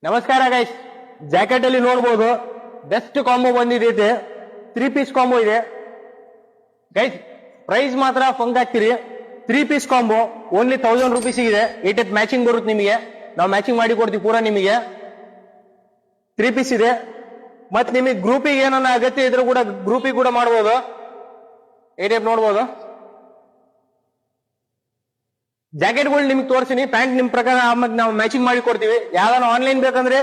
ನಮಸ್ಕಾರ guys, jacket ಅಲ್ಲಿ ನೋಡಬಹುದು ಬೆಸ್ಟ್ ಕಾಂಬೋ ಬಂದಿದೆ. 3 ಪೀಸ್ ಕಾಂಬೋ ಇದೆ ಗೈಸ್. ಪ್ರೈಸ್ ಮಾತ್ರ ಫಂಕ್ ಹಾಕ್ತಿರಿ. 3 ಪೀಸ್ ಕಾಂಬೋ ಓನ್ಲಿ 1000 ರುಪೀಸ್ ಇದೆ. 8 ಮ್ಯಾಚಿಂಗ್ ಬರುತ್ತೆ ನಿಮಗೆ, ನಾವು ಮ್ಯಾಚಿಂಗ್ ಮಾಡಿ ಕೊಡ್ತೀವಿ ಪೂರಾ ನಿಮಗೆ. 3 ಪೀಸ್ ಇದೆ. ಮತ್ ನಿಮಗೆ ಗ್ರೂಪಿಗೆ ಏನನ್ನ ಅಗತ್ಯ ಇದ್ರೂ ಕೂಡ ಗ್ರೂಪಿಗೆ ಕೂಡ ಮಾಡಬಹುದು. ಈ ಟೈಪ್ ನೋಡ್ಬೋದು. ಜಾಕೆಟ್ಗಳು ನಿಮ್ಗೆ ತೋರಿಸ್ತೀನಿ. ಪ್ಯಾಂಟ್ ನಿಮ್ ಪ್ರಕಾರ ನಾವು ಮ್ಯಾಚಿಂಗ್ ಮಾಡಿ ಕೊಡ್ತೀವಿ. ಯಾವ್ದಾನ ಆನ್ಲೈನ್ ಬೇಕಂದ್ರೆ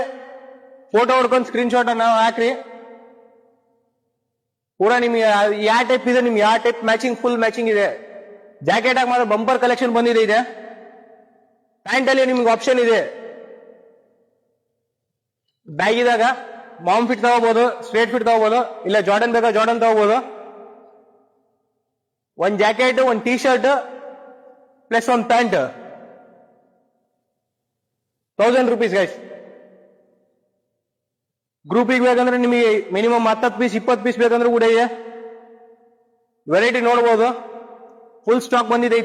ಫೋಟೋ ಹೊಡ್ಕೊಂಡು ಸ್ಕ್ರೀನ್ ಶಾಟ್ ನಾವು ಹಾಕ್ರಿ. ಪೂರಾ ನಿಮ್ಗೆ ಯಾವ ಟೈಪ್ ಇದೆ, ನಿಮ್ಗೆ ಯಾವ ಟೈಪ್ ಮ್ಯಾಚಿಂಗ್ ಫುಲ್ ಮ್ಯಾಚಿಂಗ್ ಇದೆ. ಜಾಕೆಟ್ ಆಗಿ ಮಾತ್ರ ಬಂಪರ್ ಕಲೆಕ್ಷನ್ ಬಂದಿದೆ ಇದೆ. ಪ್ಯಾಂಟ್ ಅಲ್ಲಿ ನಿಮ್ಗೆ ಆಪ್ಷನ್ ಇದೆ. ಬ್ಯಾಗ್ ಇದಾಗ ಮಾಮ್ ಫಿಟ್ ತಗೋಬಹುದು, ಸ್ಟ್ರೇಟ್ ಫಿಟ್ ತಗೋಬಹುದು, ಇಲ್ಲ ಜಾರ್ಡನ್ ಬೇಕಾ ಜಾರ್ಡನ್ ತಗೋಬಹುದು. ಒಂದ್ ಜಾಕೆಟ್, ಒಂದ್ ಟೀ ಶರ್ಟ್ ಪ್ಲಸ್ ಒಂದ್ ಪ್ಯಾಂಟ್ 1000 ರುಪೀಸ್ ಗೈಸ್. ಗ್ರೂಪಿಗೆ ಬೇಕಂದ್ರೆ ನಿಮಗೆ ಮಿನಿಮಮ್ 10 ಪೀಸ್ 20 ಪೀಸ್ ಬೇಕಂದ್ರೆ ಕೂಡ ಇದೆ. ವೆರೈಟಿ ನೋಡ್ಬೋದು, ಫುಲ್ ಸ್ಟಾಕ್ ಬಂದಿದೆ.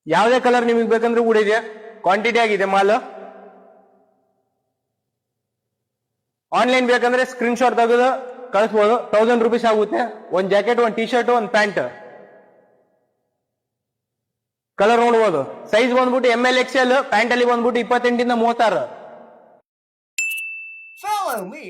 ಯಾವುದೇ ಕಲರ್ ನಿಮಗೆ ಬೇಕಂದ್ರೆ ಕೂಡ ಇದೆ. ಕ್ವಾಂಟಿಟಿ ಆಗಿದೆ ಮಾಲ್. ಆನ್ಲೈನ್ ಬೇಕಂದ್ರೆ ಸ್ಕ್ರೀನ್ ಶಾಟ್ ತೆಗೆದು ಕಳಿಸ್ಬೋದು. 1000 ರುಪೀಸ್ ಆಗುತ್ತೆ. ಒಂದ್ ಜಾಕೆಟ್, ಒಂದ್ ಟೀ ಶರ್ಟ್, ಒಂದ್ ಪ್ಯಾಂಟ್. ಕಲರ್ ನೋಡ್ಬೋದು. ಸೈಜ್ ಬಂದ್ಬಿಟ್ಟು ML XL, ಪ್ಯಾಂಟ್ ಅಲ್ಲಿ ಬಂದ್ಬಿಟ್ಟು 28 ಇಂದ 36. Follow me.